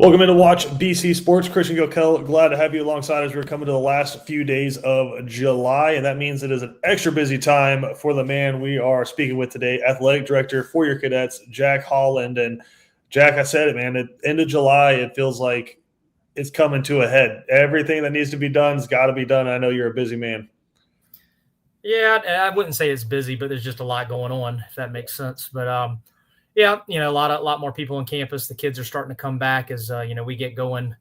Welcome in to Watch BC Sports. Christian Gilkel, glad to have you alongside as we're coming to the last few days of July, and that means it is an extra busy time for the man we are speaking with today, Athletic Director for your cadets, Jack Holland. And Jack, I said it, man, at the end of July, it feels like it's coming to a head. Everything that needs to be done has got to be done. I know you're a busy man. Yeah, I wouldn't say it's busy, but there's just a lot going on, if that makes sense. But yeah, a lot more people on campus. The kids are starting to come back as we get going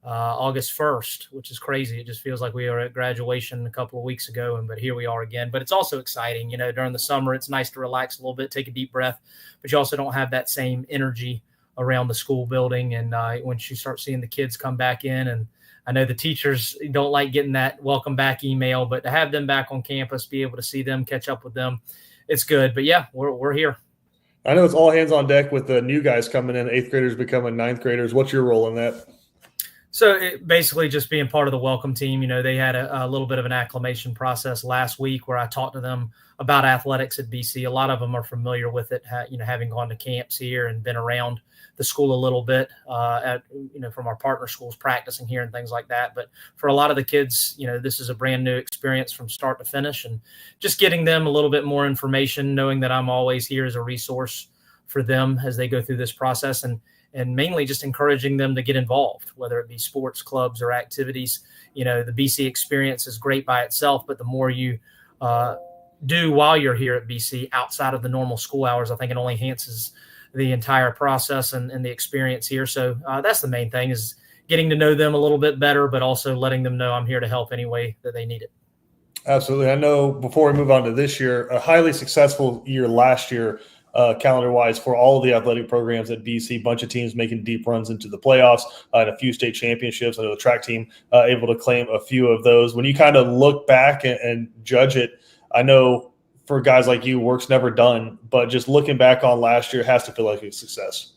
August 1st, which is crazy. It just feels like we were at graduation a couple of weeks ago, but here we are again. But it's also exciting, during the summer, it's nice to relax a little bit, take a deep breath, but you also don't have that same energy around the school building. And once you start seeing the kids come back in, and I know the teachers don't like getting that welcome back email, but to have them back on campus, be able to see them, catch up with them, it's good. But yeah, we're here. I know it's all hands on deck with the new guys coming in, 8th graders becoming 9th graders. What's your role in that? So basically just being part of the welcome team. They had a little bit of an acclimation process last week where I talked to them about athletics at BC. A lot of them are familiar with it, having gone to camps here and been around the school a little bit from our partner schools, practicing here and things like that. But for a lot of the kids, this is a brand new experience from start to finish, and just getting them a little bit more information, knowing that I'm always here as a resource for them as they go through this process, and mainly just encouraging them to get involved, whether it be sports clubs or activities. The BC experience is great by itself, but the more you do while you're here at BC outside of the normal school hours, I think it only enhances the entire process and the experience here. So that's the main thing, is getting to know them a little bit better, but also letting them know I'm here to help any way that they need it. Absolutely. I know before we move on to this year, a highly successful year last year, calendar-wise, for all of the athletic programs at BC, bunch of teams making deep runs into the playoffs and a few state championships. I know the track team able to claim a few of those. When you kind of look back and judge it, I know for guys like you, work's never done, but just looking back on last year has to feel like a success.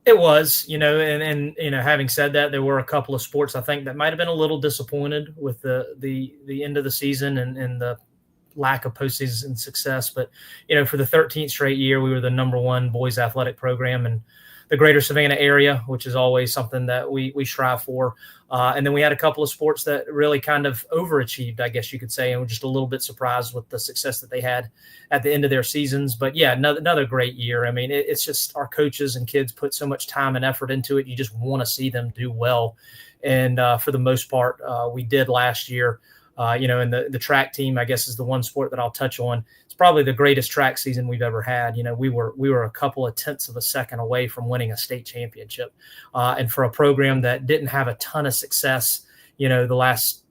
It was, and having said that, there were a couple of sports I think that might have been a little disappointed with the end of the season and the lack of postseason success. But, for the 13th straight year, we were the number one boys athletic program in the greater Savannah area, which is always something that we strive for. And then we had a couple of sports that really kind of overachieved, I guess you could say, and we're just a little bit surprised with the success that they had at the end of their seasons. But yeah, another great year. I mean, it's just our coaches and kids put so much time and effort into it. You just want to see them do well. And for the most part, we did last year. And the track team, I guess, is the one sport that I'll touch on. It's probably the greatest track season we've ever had. We were a couple of tenths of a second away from winning a state championship. And for a program that didn't have a ton of success, the last,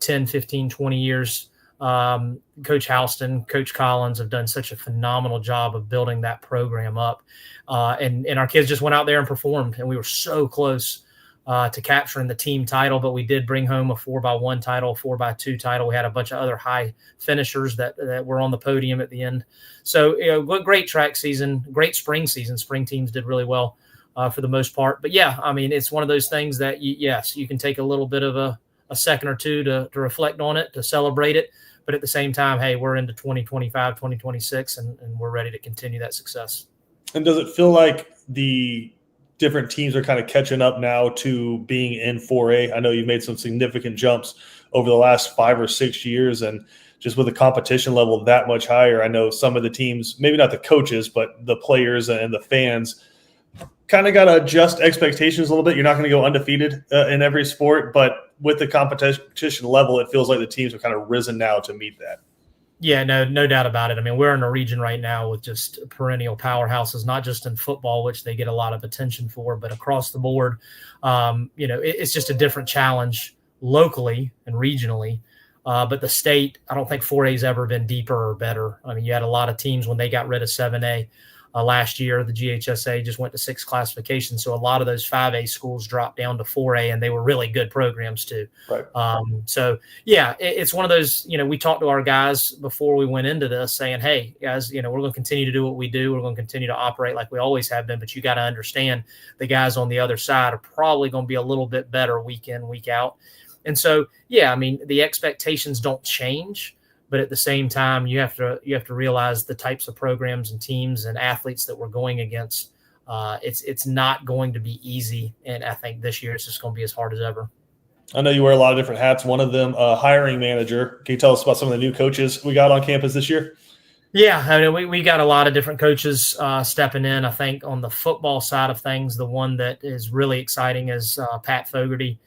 10, 15, 20 years, Coach Houston, Coach Collins have done such a phenomenal job of building that program up. And our kids just went out there and performed, and we were so close to capturing the team title, but we did bring home a 4x1 title, 4x2 title. We had a bunch of other high finishers that were on the podium at the end. So, great track season, great spring season. Spring teams did really well for the most part. But yeah, I mean, it's one of those things that you can take a little bit of a second or two to reflect on it, to celebrate it. But at the same time, hey, we're into 2025, 2026, and we're ready to continue that success. And does it feel like the different teams are kind of catching up now to being in 4A? I know you've made some significant jumps over the last 5 or 6 years, and just with the competition level that much higher, I know some of the teams, maybe not the coaches, but the players and the fans kind of got to adjust expectations a little bit. You're not going to go undefeated in every sport, but with the competition level, it feels like the teams have kind of risen now to meet that. Yeah, no doubt about it. I mean, we're in a region right now with just perennial powerhouses, not just in football, which they get a lot of attention for, but across the board. It's just a different challenge locally and regionally. But the state, I don't think 4A has ever been deeper or better. I mean, you had a lot of teams when they got rid of 7A. Last year, the GHSA just went to 6 classifications. So a lot of those 5A schools dropped down to 4A, and they were really good programs too. Right. So, yeah, it's one of those, we talked to our guys before we went into this saying, hey, guys, we're going to continue to do what we do. We're going to continue to operate like we always have been. But you got to understand the guys on the other side are probably going to be a little bit better week in, week out. And so, yeah, I mean, the expectations don't change. But at the same time, you have to realize the types of programs and teams and athletes that we're going against it's not going to be easy. And I think this year it's just going to be as hard as ever. I know you wear a lot of different hats. One of them, hiring manager. Can you tell us about some of the new coaches we got on campus this year? Yeah, I mean, we got a lot of different coaches stepping in. I think on the football side of things, the one that is really exciting is Pat Fogarty.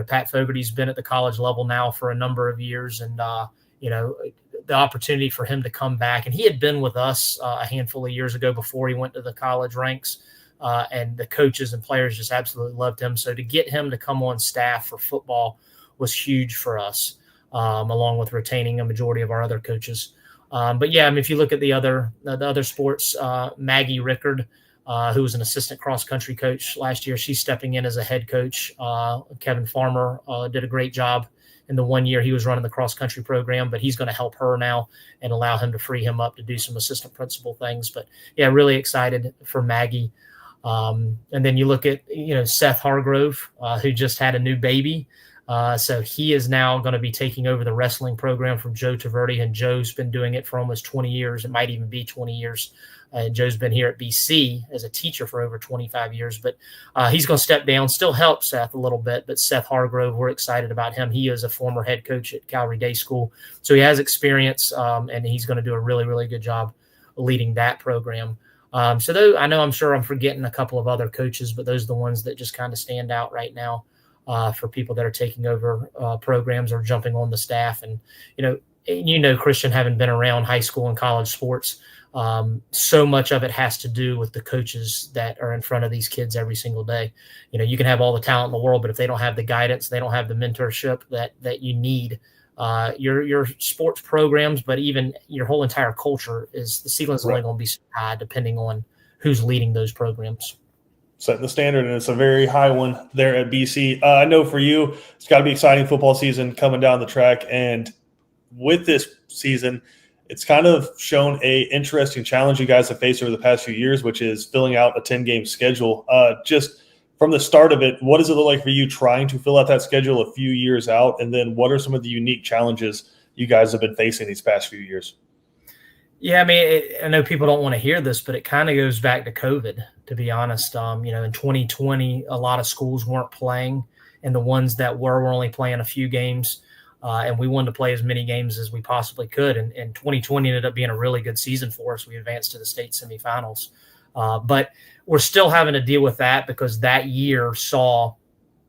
Pat Fogarty's been at the college level now for a number of years, and the opportunity for him to come back. And he had been with us a handful of years ago before he went to the college ranks, and the coaches and players just absolutely loved him. So to get him to come on staff for football was huge for us, along with retaining a majority of our other coaches. But yeah, I mean, if you look at the other sports, Maggie Rickard, who was an assistant cross country coach last year, she's stepping in as a head coach. Kevin Farmer did a great job in the 1 year he was running the cross country program, but he's going to help her now and allow him to free him up to do some assistant principal things. But yeah, really excited for Maggie. And then you look at, Seth Hargrove, who just had a new baby. So he is now going to be taking over the wrestling program from Joe Taverdi, and Joe's been doing it for almost 20 years. It might even be 20 years. And Joe's been here at BC as a teacher for over 25 years, but he's going to step down, still help Seth a little bit. But Seth Hargrove, we're excited about him. He is a former head coach at Calvary Day School, so he has experience, and he's going to do a really, really good job leading that program. I'm sure I'm forgetting a couple of other coaches, but those are the ones that just kind of stand out right now. For people that are taking over programs or jumping on the staff. And, Christian, having been around high school and college sports, so much of it has to do with the coaches that are in front of these kids every single day. You can have all the talent in the world, but if they don't have the guidance, they don't have the mentorship that you need, your sports programs, but even your whole entire culture the ceiling's only going to be so high depending on who's leading those programs. Setting the standard, and it's a very high one there at BC. I know for you, it's got to be exciting football season coming down the track. And with this season, it's kind of shown a interesting challenge you guys have faced over the past few years, which is filling out a 10-game schedule. Just from the start of it, what does it look like for you trying to fill out that schedule a few years out? And then what are some of the unique challenges you guys have been facing these past few years? Yeah, I mean, I know people don't want to hear this, but it kind of goes back to COVID, to be honest. In 2020, a lot of schools weren't playing, and the ones that were only playing a few games, and we wanted to play as many games as we possibly could. And 2020 ended up being a really good season for us. We advanced to the state semifinals. But we're still having to deal with that because that year saw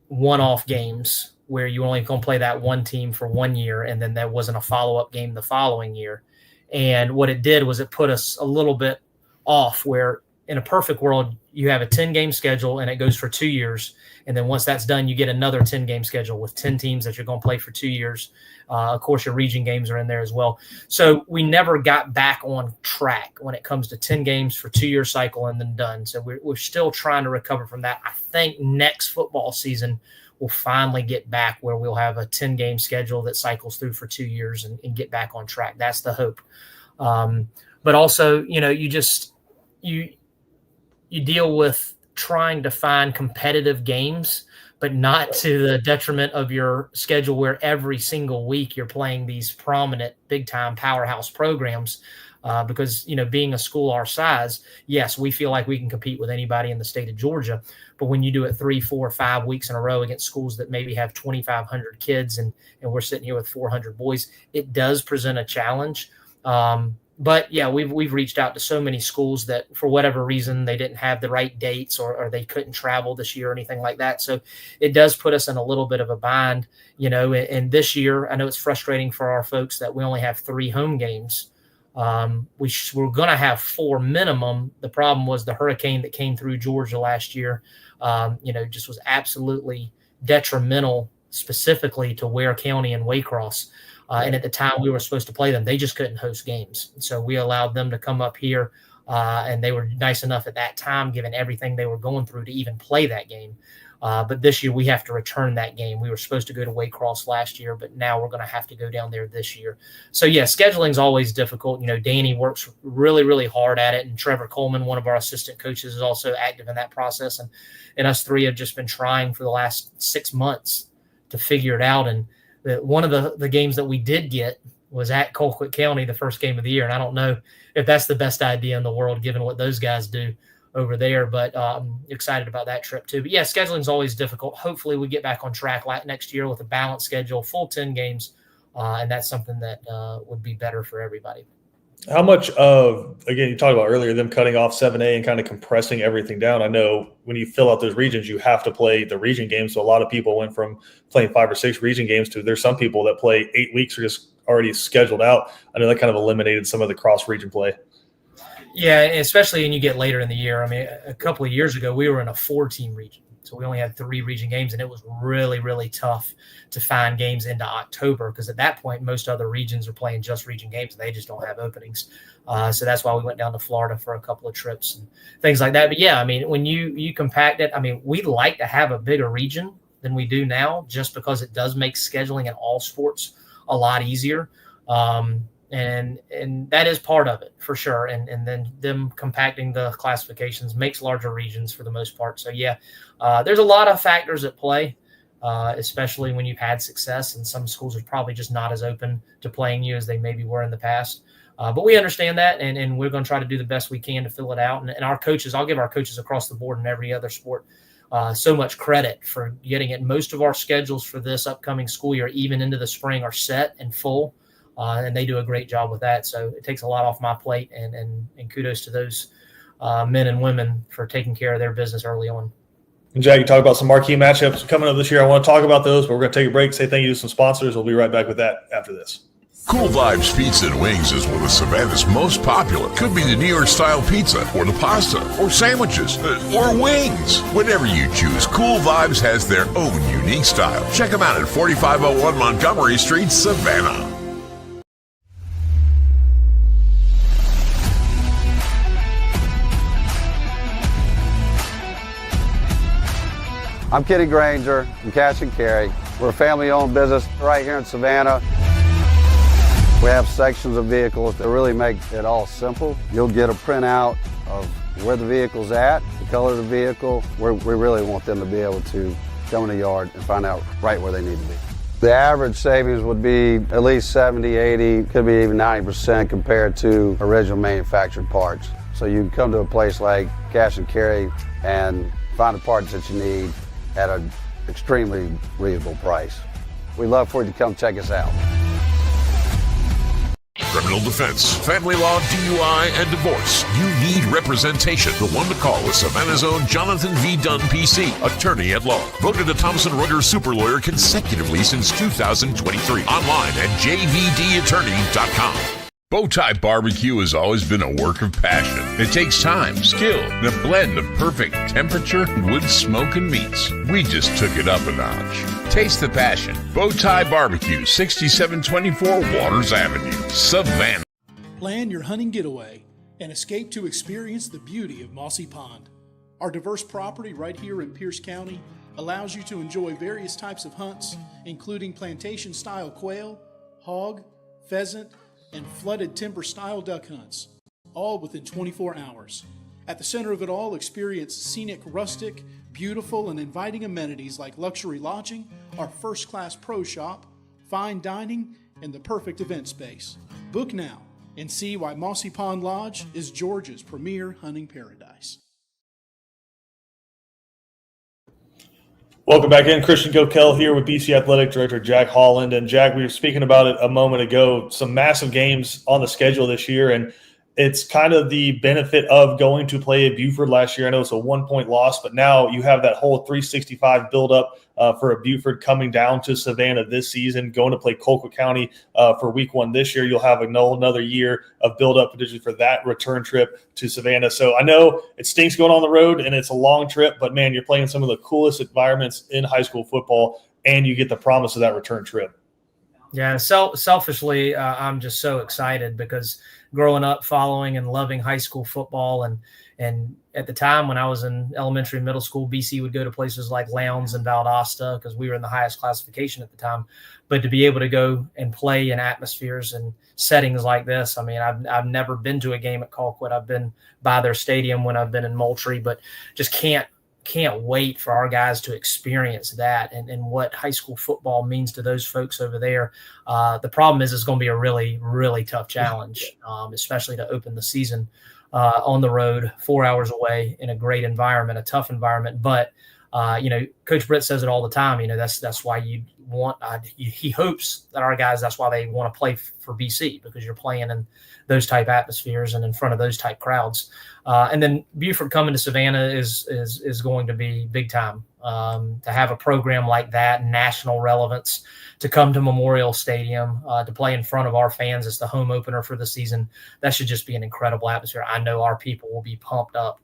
one-off games where you only going to play that one team for 1 year, and then there wasn't a follow-up game the following year. And what it did was it put us a little bit off where in a perfect world, you have a 10-game schedule and it goes for 2 years. And then once that's done, you get another 10-game schedule with 10 teams that you're going to play for 2 years. Of course, your region games are in there as well. So we never got back on track when it comes to 10 games for 2-year cycle and then done. So we're still trying to recover from that. I think next football season, we'll finally get back where we'll have a 10-game schedule that cycles through for 2 years and get back on track. That's the hope. But also, you deal with trying to find competitive games, but not to the detriment of your schedule where every single week you're playing these prominent big-time powerhouse programs. Because, being a school our size, yes, we feel like we can compete with anybody in the state of Georgia. But when you do it 3, 4, 5 weeks in a row against schools that maybe have 2,500 kids and we're sitting here with 400 boys, it does present a challenge. But yeah, we've reached out to so many schools that for whatever reason, they didn't have the right dates or they couldn't travel this year or anything like that. So it does put us in a little bit of a bind, and this year, I know it's frustrating for our folks that we only have 3 home games. We're going to have 4 minimum. The problem was the hurricane that came through Georgia last year, just was absolutely detrimental specifically to Ware County and Waycross. And at the time we were supposed to play them, they just couldn't host games. So we allowed them to come up here, and they were nice enough at that time, given everything they were going through, to even play that game. But this year we have to return that game. We were supposed to go to Waycross last year, but now we're going to have to go down there this year. So yeah, scheduling is always difficult. Danny works really, really hard at it. And Trevor Coleman, one of our assistant coaches, is also active in that process. And us 3 have just been trying for the last 6 months to figure it out. And one of the games that we did get was at Colquitt County, the first game of the year. And I don't know if that's the best idea in the world, given what those guys do. over there. But excited about that trip too. But yeah, scheduling is always difficult. Hopefully we get back on track next year with a balanced schedule, full 10 games. And that's something that would be better for everybody. How much of, again, you talked about earlier, them cutting off 7A and kind of compressing everything down. I know when you fill out those regions, you have to play the region games. So a lot of people went from playing 5 or 6 region games to there's some people that play 8 weeks or just already scheduled out. I know that kind of eliminated some of the cross-region play. Yeah, especially when you get later in the year. I mean, a couple of years ago, we were in a 4-team region. So we only had 3 region games, and it was really, really tough to find games into October because at that point, most other regions are playing just region games, and they just don't have openings. So that's why we went down to Florida for a couple of trips and things like that. But, yeah, I mean, when you compact it, I mean, we'd like to have a bigger region than we do now just because it does make scheduling in all sports a lot easier. And that is part of it for sure. And then them compacting the classifications makes larger regions for the most part. So yeah, there's a lot of factors at play, especially when you've had success, and some schools are probably just not as open to playing you as they maybe were in the past. But we understand that, and we're going to try to do the best we can to fill it out. And our coaches, I'll give our coaches across the board in every other sport so much credit for getting it. Most of our schedules for this upcoming school year, even into the spring, are set and full. And they do a great job with that. So it takes a lot off my plate, and kudos to those men and women for taking care of their business early on. And Jack, you talk about some marquee matchups coming up this year. I want to talk about those, but we're going to take a break, say thank you to some sponsors. We'll be right back with that after this. Cool Vibes Pizza and Wings is one of Savannah's most popular. Could be the New York style pizza, or the pasta, or sandwiches, or wings. Whatever you choose, Cool Vibes has their own unique style. Check them out at 4501 Montgomery Street, Savannah. I'm Kenny Granger from Cash and Carry. We're a family-owned business right here in Savannah. We have sections of vehicles that really make it all simple. You'll get a printout of where the vehicle's at, the color of the vehicle. We really want them to be able to come in the yard and find out right where they need to be. The average savings would be at least 70, 80, could be even 90% compared to original manufactured parts. So you can come to a place like Cash and Carry and find the parts that you need at an extremely reasonable price. We'd love for you to come check us out. Criminal defense, family law, DUI, and divorce. You need representation. The one to call is Savannah's own Jonathan V. Dunn, PC, attorney at law. Voted a Thomson Reuters super lawyer consecutively since 2023. Online at jvdattorney.com. Bowtie Barbecue has always been a work of passion. It takes time, skill, and a blend of perfect temperature, wood, smoke, and meats. We just took it up a notch. Taste the passion. Bowtie Barbecue, 6724 Waters Avenue, Savannah. Plan your hunting getaway and escape to experience the beauty of Mossy Pond. Our diverse property right here in Pierce County allows you to enjoy various types of hunts, including plantation-style quail, hog, pheasant, and flooded timber-style duck hunts, all within 24 hours. At the center of it all, experience scenic, rustic, beautiful, and inviting amenities like luxury lodging, our first-class pro shop, fine dining, and the perfect event space. Book now and see why Mossy Pond Lodge is Georgia's premier hunting paradise. Welcome back in. Christian Gilkell here with BC Athletic Director Jack Holland. And Jack, we were speaking about it a moment ago, some massive games on the schedule this year. And it's kind of the benefit of going to play at Buford last year. I know it's a 1-point loss, but now you have that whole 365 buildup for a Buford coming down to Savannah this season, going to play Colquitt County for week 1 this year. You'll have another year of buildup potentially for that return trip to Savannah. So I know it stinks going on the road and it's a long trip, but man, you're playing some of the coolest environments in high school football and you get the promise of that return trip. Yeah, selfishly, I'm just so excited because growing up following and loving high school football and at the time when I was in elementary and middle school, BC would go to places like Lowndes and Valdosta because we were in the highest classification at the time. But to be able to go and play in atmospheres and settings like this, I mean, I've never been to a game at Colquitt. I've been by their stadium when I've been in Moultrie, but just can't wait for our guys to experience that and what high school football means to those folks over there. The problem is it's going to be a really, really tough challenge, especially to open the season. on the road, 4 hours away in a great environment, a tough environment. But, Coach Britt says it all the time. That's why you want he hopes that our guys, that's why they want to play for BC, because you're playing in those type atmospheres and in front of those type crowds. And then Buford coming to Savannah is going to be big time. To have a program like that, national relevance, to come to Memorial Stadium, to play in front of our fans as the home opener for the season, that should just be an incredible atmosphere. I know our people will be pumped up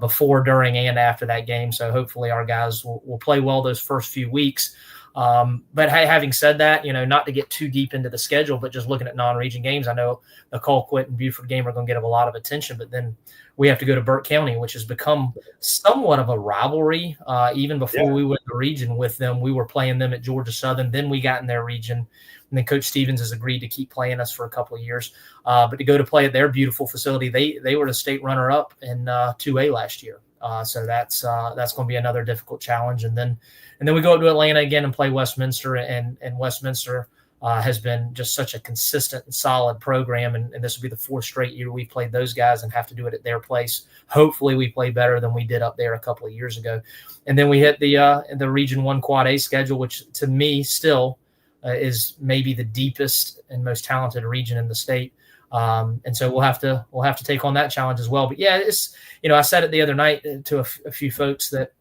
before, during, and after that game. So hopefully our guys will play well those first few weeks. But having said that, not to get too deep into the schedule, but just looking at non-region games, I know the Colquitt and Buford game are going to get a lot of attention, but then we have to go to Burke County, which has become somewhat of a rivalry. Even before we went to the region with them, we were playing them at Georgia Southern. Then we got in their region, and then Coach Stevens has agreed to keep playing us for a couple of years. But to go to play at their beautiful facility, they were the state runner-up in 2A last year. So that's going to be another difficult challenge. And then we go up to Atlanta again and play Westminster, and Westminster has been just such a consistent and solid program. And this will be the fourth straight year we've played those guys and have to do it at their place. Hopefully we play better than we did up there a couple of years ago. And then we hit the Region 1 Quad A schedule, which to me still is maybe the deepest and most talented region in the state. And so we'll have to take on that challenge as well. But yeah, it's, I said it the other night to a few folks that,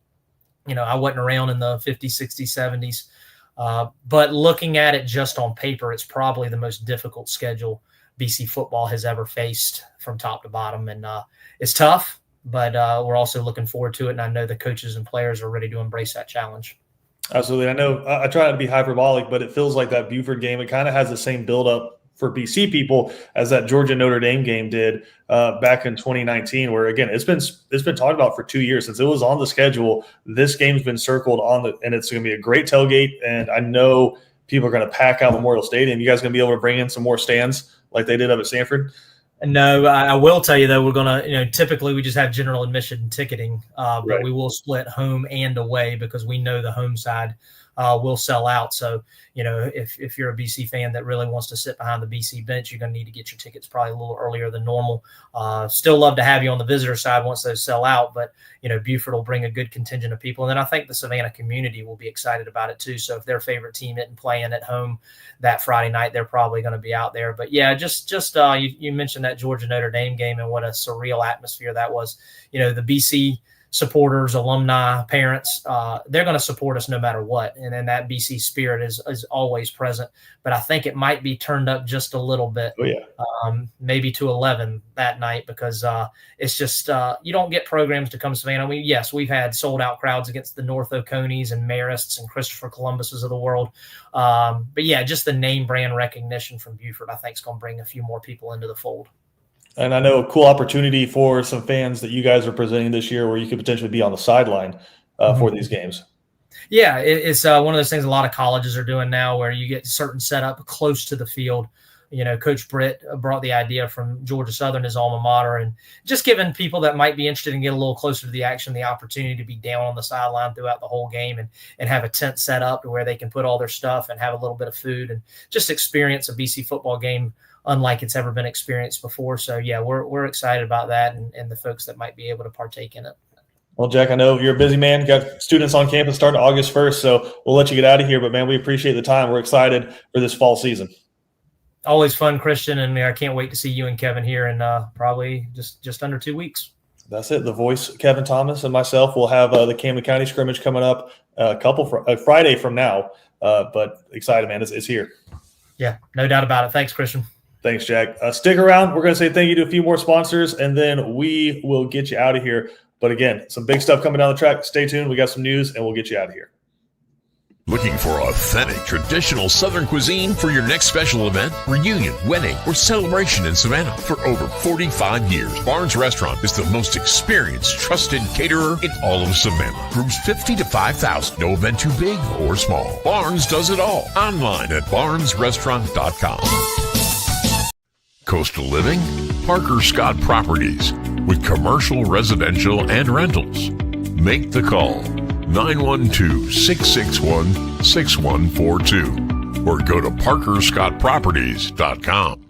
I wasn't around in the 50s, 60s, 70s. But looking at it just on paper, it's probably the most difficult schedule BC football has ever faced from top to bottom. And it's tough, but we're also looking forward to it. And I know the coaches and players are ready to embrace that challenge. Absolutely. I know I try not to be hyperbolic, but it feels like that Buford game, it kind of has the same buildup for BC people as that Georgia Notre Dame game did back in 2019, where again it's been talked about for 2 years since it was on the schedule. This game's been circled and it's going to be a great tailgate. And I know people are going to pack out Memorial Stadium. You guys going to be able to bring in some more stands like they did up at Sanford? No, I will tell you though, we're going to, typically we just have general admission ticketing, but we will split home and away because we know the home side will sell out. So, if you're a BC fan that really wants to sit behind the BC bench, you're going to need to get your tickets probably a little earlier than normal. Still love to have you on the visitor side once those sell out, but, Buford will bring a good contingent of people. And then I think the Savannah community will be excited about it too. So if their favorite team isn't playing at home that Friday night, they're probably going to be out there. But yeah, just you mentioned that Georgia Notre Dame game and what a surreal atmosphere that was. The BC supporters, alumni, parents, they're going to support us no matter what. And then that BC spirit is always present. But I think it might be turned up just a little bit, maybe to 11 that night, because it's just you don't get programs to come to Savannah. Yes, we've had sold-out crowds against the North Oconees and Marists and Christopher Columbuses of the world. But, yeah, just the name brand recognition from Buford I think is going to bring a few more people into the fold. And I know a cool opportunity for some fans that you guys are presenting this year where you could potentially be on the sideline for these games. Yeah, it's one of those things a lot of colleges are doing now where you get certain setup close to the field. Coach Britt brought the idea from Georgia Southern, his alma mater, and just giving people that might be interested in getting a little closer to the action the opportunity to be down on the sideline throughout the whole game and have a tent set up to where they can put all their stuff and have a little bit of food and just experience a BC football game unlike it's ever been experienced before. So, yeah, we're excited about that and the folks that might be able to partake in it. Well, Jack, I know you're a busy man. You got students on campus starting August 1st, so we'll let you get out of here. But, man, we appreciate the time. We're excited for this fall season. Always fun, Christian, and I can't wait to see you and Kevin here in probably just under 2 weeks. That's it. The voice, Kevin Thomas, and myself will have the Camden County scrimmage coming up a Friday from now. But excited, man. It's here. Yeah, no doubt about it. Thanks, Christian. Thanks, Jack. Stick around. We're going to say thank you to a few more sponsors, and then we will get you out of here. But again, some big stuff coming down the track. Stay tuned. We got some news, and we'll get you out of here. Looking for authentic, traditional Southern cuisine for your next special event, reunion, wedding, or celebration in Savannah? For over 45 years, Barnes Restaurant is the most experienced, trusted caterer in all of Savannah. Rooms 50 to 5,000. No event too big or small. Barnes does it all. Online at barnesrestaurant.com. Coastal Living? Parker Scott Properties. With commercial, residential, and rentals. Make the call. 912-661-6142 or go to parkerscottproperties.com.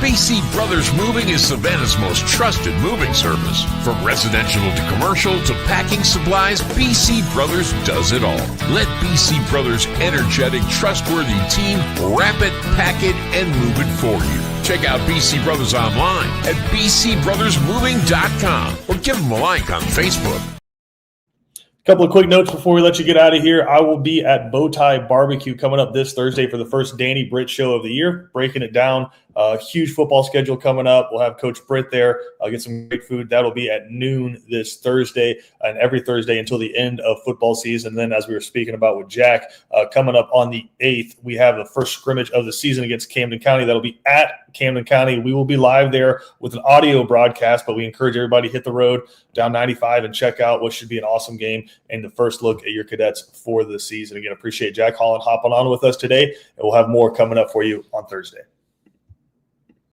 BC Brothers Moving is Savannah's most trusted moving service. From residential to commercial to packing supplies, BC Brothers does it all. Let BC Brothers' energetic, trustworthy team wrap it, pack it, and move it for you. Check out BC Brothers online at bcbrothersmoving.com or give them a like on Facebook. Couple of quick notes before we let you get out of here. I will be at Bowtie Barbecue coming up this Thursday for the first Danny Britt show of the year, breaking it down. Huge football schedule coming up. We'll have Coach Britt there. I'll get some great food. That'll be at noon this Thursday and every Thursday until the end of football season. Then, as we were speaking about with Jack, coming up on the 8th, we have the first scrimmage of the season against Camden County. That'll be at Camden County. We will be live there with an audio broadcast, but we encourage everybody to hit the road down 95 and check out what should be an awesome game and the first look at your cadets for the season. Again, appreciate Jack Holland hopping on with us today, and we'll have more coming up for you on Thursday.